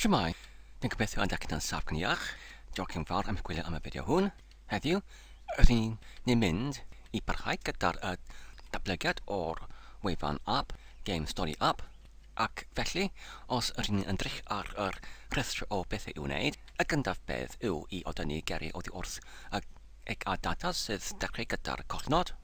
Shwmae, dwi'n gobeithio yn dach chi'n saff gan iach. Diolch yn fawr am gwylio am y fideo hwn. Heddiw, rydyn ni'n mynd I barhau gyda'r datblygiad o'r WefanAp, GemStoriAp, ac felly, os rydyn ni'n edrych ar yr rhestr o beth i'w wneud, y gyntaf beth yw I odynnu geriau oddi wrth ag a data sydd dechrau gyda'r collnod,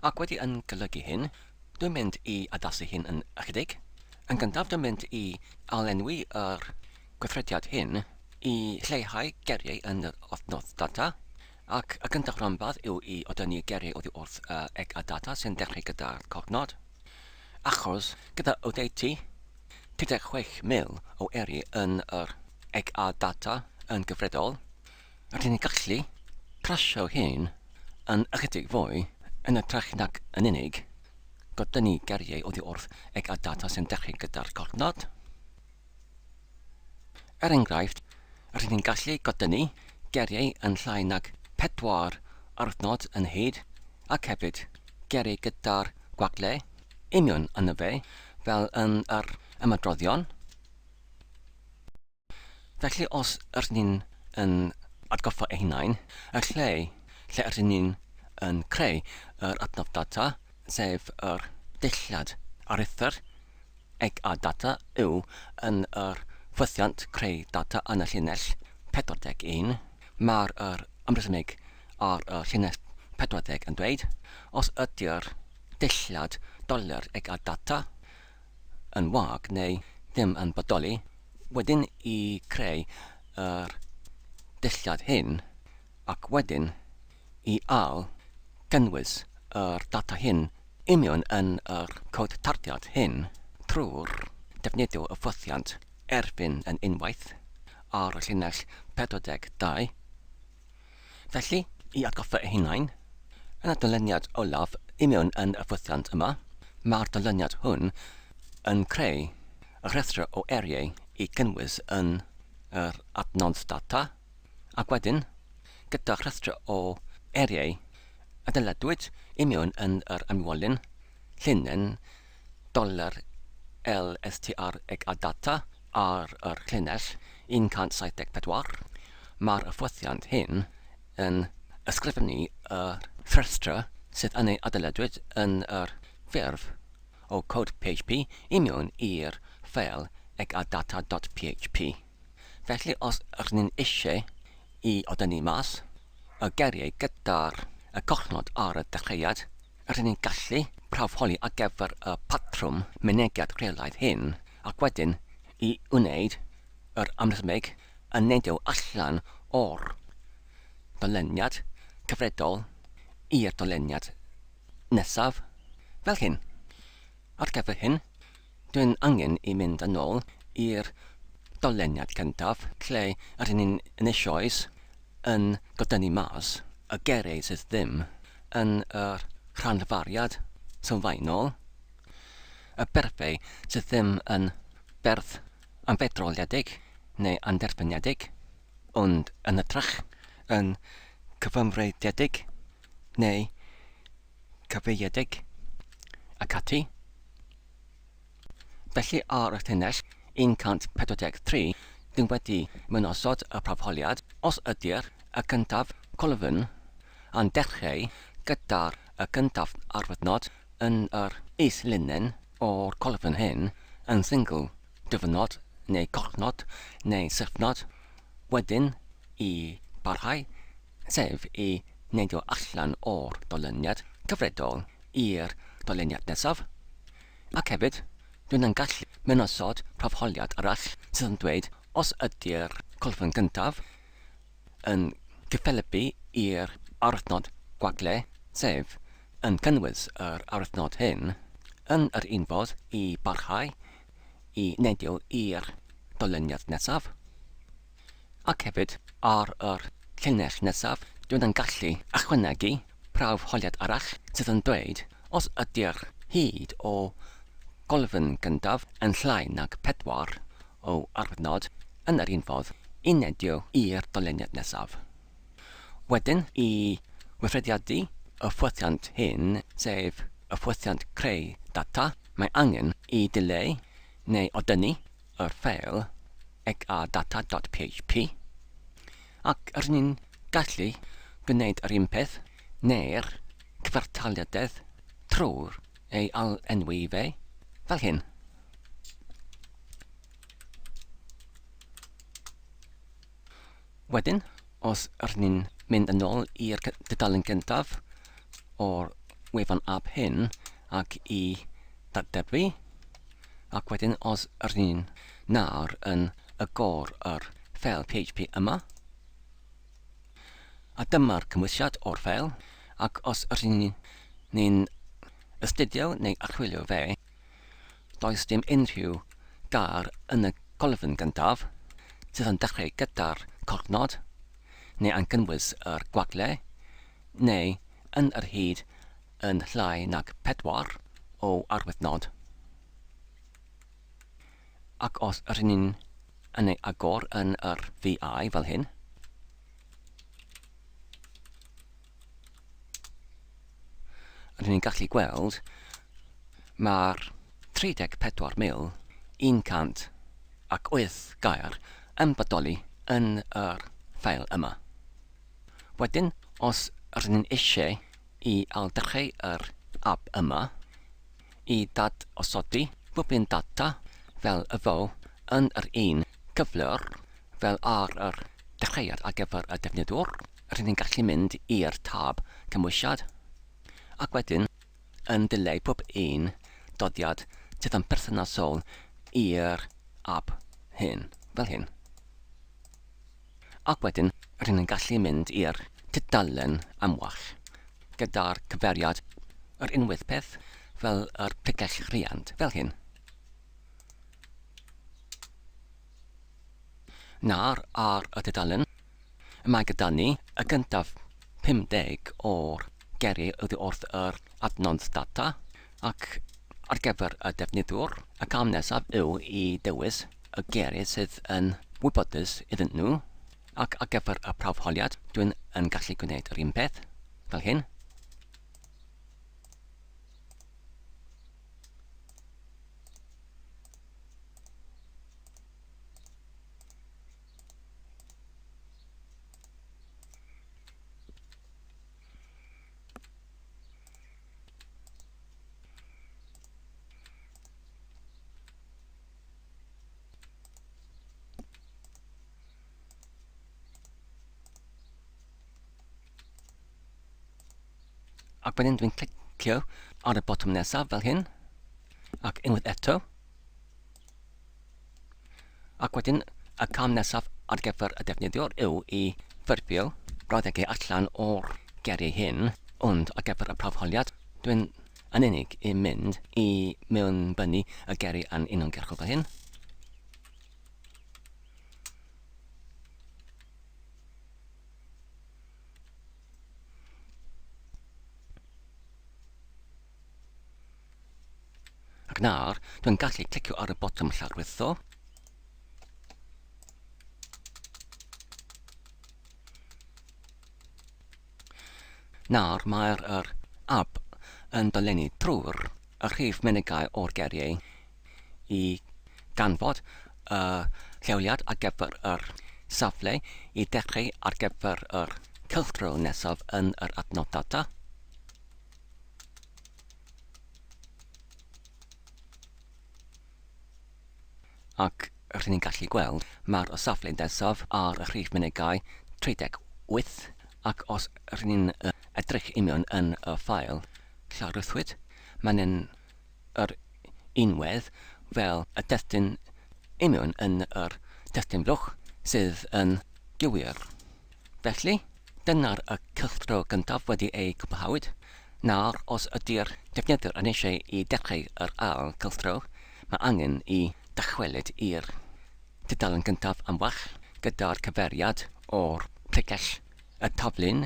ac wedi yn golygu hyn, dwi'n mynd I addasu hyn yn ychydig. Yn gyntaf, dwi'n mynd I alenwi yr gweithrediad hyn I lleihau geriau yn yr wythnos data, ac y gyntaf rhanbarth yw I odynnu geriau oddi wrth ag a data sy'n dechrau gyda'r collnod. Achos, gyda oddeutu 36,000 o eri yn yr ag a data yn gyfredol, rydyn ni'n gallu crasio hyn yn ychydig fwy yn ytrach nag yn unig godynnu geriau oddi wrth ag a data sy'n dechrau gyda'r collnod. Enghraifft, rydyn ni'n gallu godynnu geriau yn llai nag 4 arnod yn hyd ac hefyd geriau gyda'r gwagle union yna fe fel yn yr ymadroddion. Felly os rydyn ni'n yn atgoffa ein hunain, y lle rydyn ni'n yn creu yr adnodd data, sef yr dillad aruthr ag a data yw yn yr ffwythiant creu data yn y llinell 41, mae'r ymrysymig ar y llinell 40 yn dweud, os ydy'r dillad $$ ag a data yn wag neu ddim yn bodoli, wedyn I creu yr dillad hyn ac wedyn I ail gynnwys yr data hyn union yn yr cod tardiad hyn trwy'r defnyddio y ffwythiant erbyn yn unwaith ar y llinell 42. Felly, I atgoffa ei hunain, yn y dyluniad olaf union yn y ffwythiant yma, mae'r dyluniad hwn yn creu y rhestr o eriau I gynnwys yn yr adnodd data, ac wedyn, gyda rhestr o eriau, adeladwyd union yn yr ymwelyn llinyn $LSTR ag a data ar yr llinell 174. Mae'r ffwythiant hyn yn ysgrifennu y rhestr sydd yn ei adeladwyd yn yr ffurf o cod PHP union i'r ffeil ag a data.php. Felly os rydyn ni'n eisiau I odynnu mas y geriau gyda'r collnod ar y dechreuad, rydyn ni'n gallu prawfholi ar gyfer y patrwm mynegiad reolaidd hyn, ac wedyn I wneud yr ymrysymig yn neidio allan o'r dyluniad cyfredol i'r dyluniad nesaf fel hyn. Ar gyfer hyn, dwi'n angen I mynd yn ôl i'r dyluniad cyntaf, lle rydyn ni'n eisoes yn godynnu mas y geriau sydd ddim yn yr rhanfariad sylfaenol, y berfau sydd ddim yn berth anfedroliedig neu anderbyniedig, ond yn ytrach yn cyfymrydedig neu cyfeiriedig ac ati. Felly ar y llinell 143, dwi'n wedi mynosod y prawfholiad os ydy'r y gyntaf colofn yn dechrau gyda'r y gyntaf arfydnod yn yr is-linyn o'r colofn hyn yn single dyfynod neu collnod neu syfnod, wedyn I barhau, sef I neidio allan o'r dyluniad cyfredol i'r dyluniad nesaf, ac hefyd dwi'n yn gallu mynosod prawfholiad arall sydd yn dweud os ydy'r colofn gyntaf yn gyffelybu i'r aruthnod gwagle, sef yn cynnwys yr aruthnod hyn, yn yr un fodd I barhau I neidio i'r dyluniad nesaf, ac hefyd ar yr llinell nesaf dwi'n yn gallu ychwanegu prawfholiad arall sydd yn dweud os ydy'r hyd o golofn gyntaf yn llai nag 4 o arfynod yn yr un fodd I neidio i'r dyluniad nesaf. Wedyn I weithrediadu y ffwythiant hyn, sef y ffwythiant creu data, mae angen I dileu neu odynnu yr ffeil ag a data.php, ac rydyn ni'n gallu gwneud yr un peth neu'r cyfartaliadau trwy'r ei alenwi fe fel hyn. Wedyn, os rydyn ni'n mynd yn ôl i'r dudalen gyntaf o'r WefanAp hyn ac i dadlebu, ac wedyn os rydyn ni'n nawr yn agor yr ffeil PHP yma, a dyma'r cymwysiad o'r ffeil, ac os rydyn ni'n astudio neu archwilio fe, does dim unrhyw gar yn y colofn gyntaf sydd yn dechrau gyda'r cofnod, neu yn cynnwys yr gwagle, neu yn yr hyd yn llai nag 4 o arwyddnod. Ac os rydyn ni'n yn ei agor yn yr VI fel hyn, rydyn ni'n gallu gweld mae'r 34,108 gair yn bodoli yn yr ffeil yma. Wedyn, os rydyn ni'n eisiau i aildechrau yr app yma i osodi gwybyn data fel y fo yn yr un cyflwr fel ar yr dechreuad ar gyfer y defnyddwr, rydyn ni'n gallu mynd i'r tab cymwysiad, ac wedyn yn dileu pob un doddiad sydd yn berthnasol i'r app hyn, fel hyn. Ac wedyn, rydyn ni'n gallu mynd i'r tudalen amwell gyda'r cyfeiriad yr unwaith peth fel yr pregell rhiant, fel hyn. Nawr ar y tudalen, mae gyda ni y gyntaf 50 o'r geri oddi wrth yr adnodd data, ac ar gyfer y defnyddwr, y cam nesaf yw i dewis y geri sydd yn wybodus iddyn nhw, ac ar gyfer y prawfholiad, dwi'n yn gallu gwneud yr un peth, fel hyn. Ac wedyn dwi'n clicio ar y botwm nesaf fel hyn, ac unwaith eto. Ac wedyn y cam nesaf ar gyfer y defnyddiwr yw i ffurfio brawddegau allan o'r geri hyn, ond ar gyfer y prawfholiad, dwi'n yn unig i mynd i mewnbynnu y geri yn uniongyrchol fel hyn. Ac nawr, dwi'n gallu clicio ar y botwm llawrwytho. Nawr, mae'r app yn dolenni trwy'r rhif munudau o'r geriau i ganfod y lleoliad ar gyfer yr safle i dechrau ar gyfer yr cylchdro nesaf yn yr adnodd data. Ac rydyn ni'n gallu gweld mae'r safle nesaf ar y rhif munudau 38, ac os rydyn ni'n edrych i mewn yn y ffail llawrwythwyd, mae'n yr unwedd fel y destun i mewn yn yr destun blwch sydd yn gywir. Felly, dyna'r y cylchdro gyntaf wedi ei cwblhawyd. Nawr, os ydy'r defnyddwr yn eisiau i dechrau yr ail cylchdro, mae angen i dychwelyd i'r tudalen gyntaf am well gyda'r cyfeiriad o'r pregell y taflun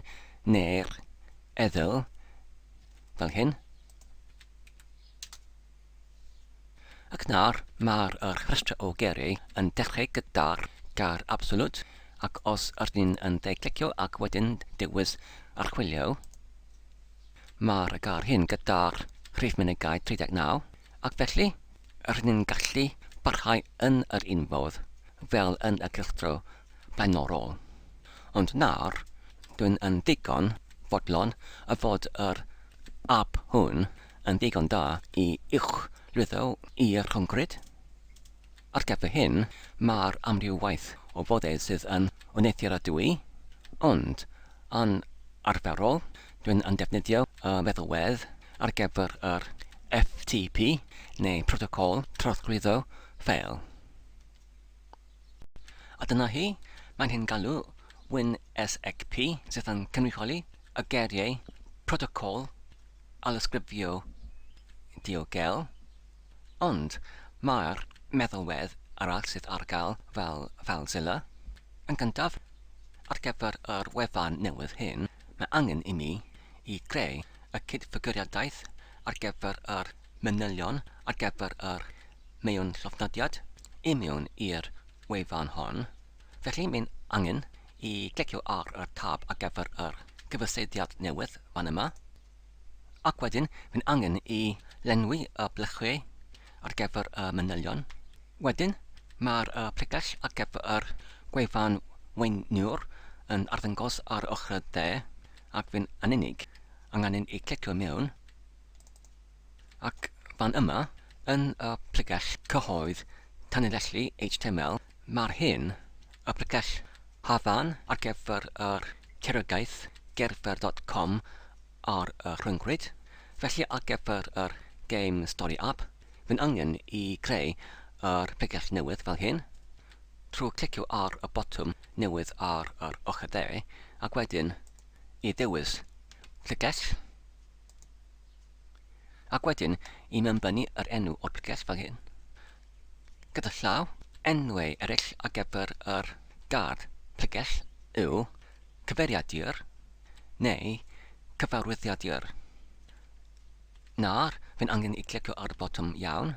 neu'r eddyl fel hyn. Ac nawr mae'r rhestr o geri yn dechrau gyda'r gar absolute, ac os rydyn yn clicio ac wedyn dewis archwilio, mae'r gar hyn gyda'r rhif munudau 39, ac felly rydyn ni'n gallu barhau yn yr un fodd fel yn y cylchdro blaenorol. Ond nawr, dwi'n yn digon fodlon y fod yr app hwn yn digon da i uwchlwytho i'r rhyngrwyd. Ar gyfer hyn, mae'r amrywiaeth o foddau sydd yn wneuthuradwy, ond yn arferol, dwi'n yn defnyddio y meddalwedd ar gyfer yr FTP neu protocol trawsgrifo ffeil. A dyna hi, mae'n hyn galw WinSCP sydd yn cynrychioli y geiriau protocol alysgrifio diogel, ond mae'r meddalwedd arall sydd ar gael fel FileZilla. Yn gyntaf, ar gyfer yr wefan newydd hyn, mae angen i mi i greu y cydffiguriadaeth ar gyfer yr manylion ar gyfer yr mewn llofnodiad i mewn i'r wefan hon. Felly mae'n angen i glicio ar y tab ar gyfer yr gyfyseidiad newydd fan yma. Ac wedyn, mae'n angen i lenwi y blychau ar gyfer y manylion. Wedyn, mae'r pregall ar gyfer yr gwefan weiniwr yn arddangos ar ochr de, ac fe'n yn unig angen i clicio mewn. Ac fan yma, yn y pregall cyhoedd tanlinellu HTML, mae'r hyn y pregall hafan ar gyfer yr cerogaeth gerfer.com ar y rhyngrwyd. Felly ar gyfer yr GemStoriAp, fe'n angen i creu yr pregall newydd fel hyn, trwy clicio ar y botwm newydd ar yr ochr de, ac wedyn i ddewis pregall, ac wedyn i mewnbynnu yr enw o'r pregall fel hyn. Gyda llaw, enwau eraill ar gyfer yr gard pregall yw cyfeiriadur neu cyfarwyddiadur. Nawr, fe'n angen i clicio ar y botwm iawn,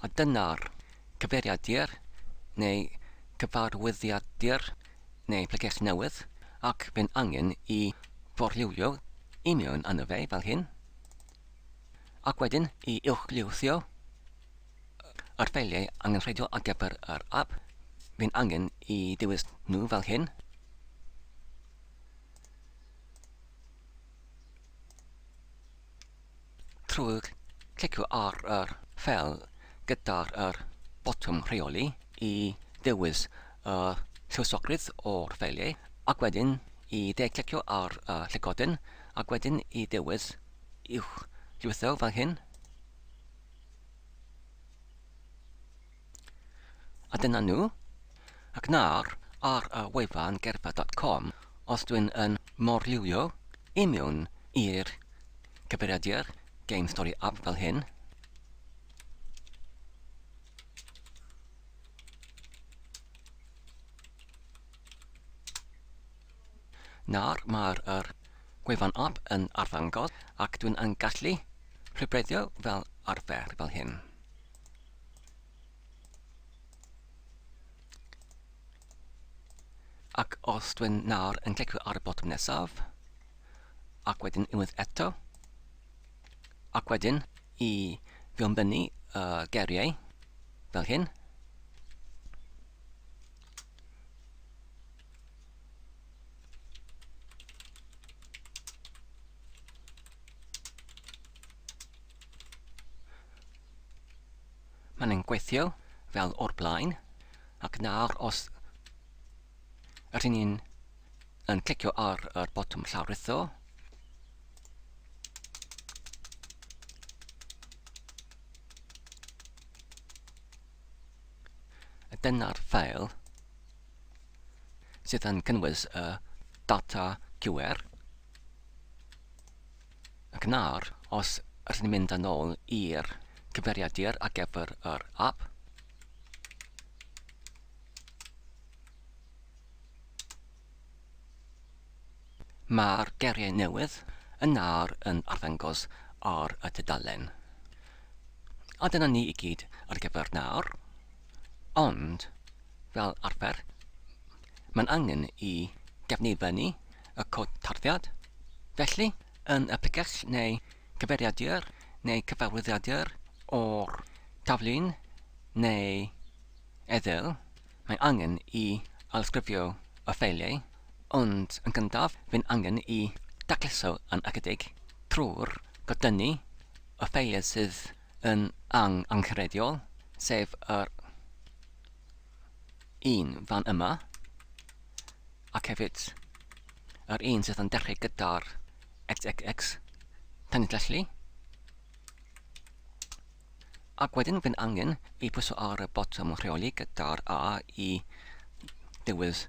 a dyna'r cyfeiriadur neu cyfarwyddiadur neu pregall newydd, ac fe'n angen i forliwio i mewn yno fe fel hyn, ac wedyn i uwchlwytho yr ffeiliau angenrheidiol ar gyfer yr app. Fe'n angen i ddewis nhw fel hyn. Trwy clicio ar yr ffeil gyda'r botwm rheoli i ddewis y llywsogrwydd o'r ffeiliau, ac wedyn i clicio ar llygodyn, ac wedyn i ddewis uwchlwytho fel hyn. A dyna nhw. Ac nawr, ar y wefan gerfer.com, os dwi'n yn morliwio i mewn i'r cyfeiriadur GemStoriAp fel hyn, nawr mae'r GwefanAp yn arddangos, ac dwi'n yn gallu rhybreddio fel arfer fel hyn. Ac os dwi'n nawr yn clicio ar y botwm nesaf, ac wedyn unwaith eto, ac wedyn i fewnbynnu geiriau fel hyn, mae'n gweithio fel o'r blaen, ac nawr os rydyn ni'n yn clicio ar y botwm llawrytho, dyna'r ffeil sydd yn cynnwys y data QR. Ac nawr, os rydyn ni'n mynd yn ôl i'r cyfeiriadur ar gyfer yr app, mae'r geiriau newydd yn nawr yn arddangos ar y tudalen. A dyna ni i gyd ar gyfer nawr, ond fel arfer, mae'n angen i gefnifynnu y cod tarddiad. Felly, yn y pregall neu cyfeiriadur neu cyfarwyddiadur o'r taflun neu Eddyl, mae angen I alsgrifio y ffeiliau, ond yn gyntaf fi'n angen I dacluso yn ychydig trwy'r godynnu y ffeiliau sydd yn anghyfreithiol, sef yr un fan yma, ac hefyd yr un sydd yn dechrau gyda'r xxx, tanidlellu. Ac wedyn fi'n angen I pwyso ar y botwm rheoli gyda'r A I ddiwedd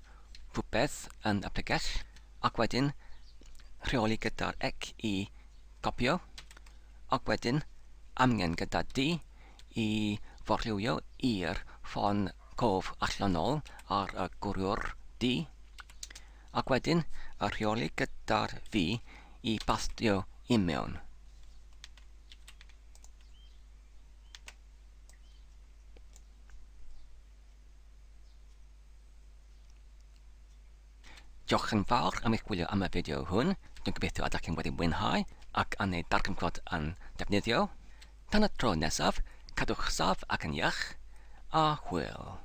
rhywbeth yn y pregell, ac wedyn rheoli gyda'r ec I gopio, ac wedyn angen gyda D I forliwio i'r ffon cof allanol ar y gwriwr D, ac wedyn y rheoli gyda'r V I bastio I mewn. Diolch yn fawr am eich gwylio am y fideo hwn. Dwi'n gobeithio ydych chi'n wedi mwynhau ac yn ei darganfod yn defnyddio. Tan y tro nesaf, cadwch saf ac yn iach, a hwyl.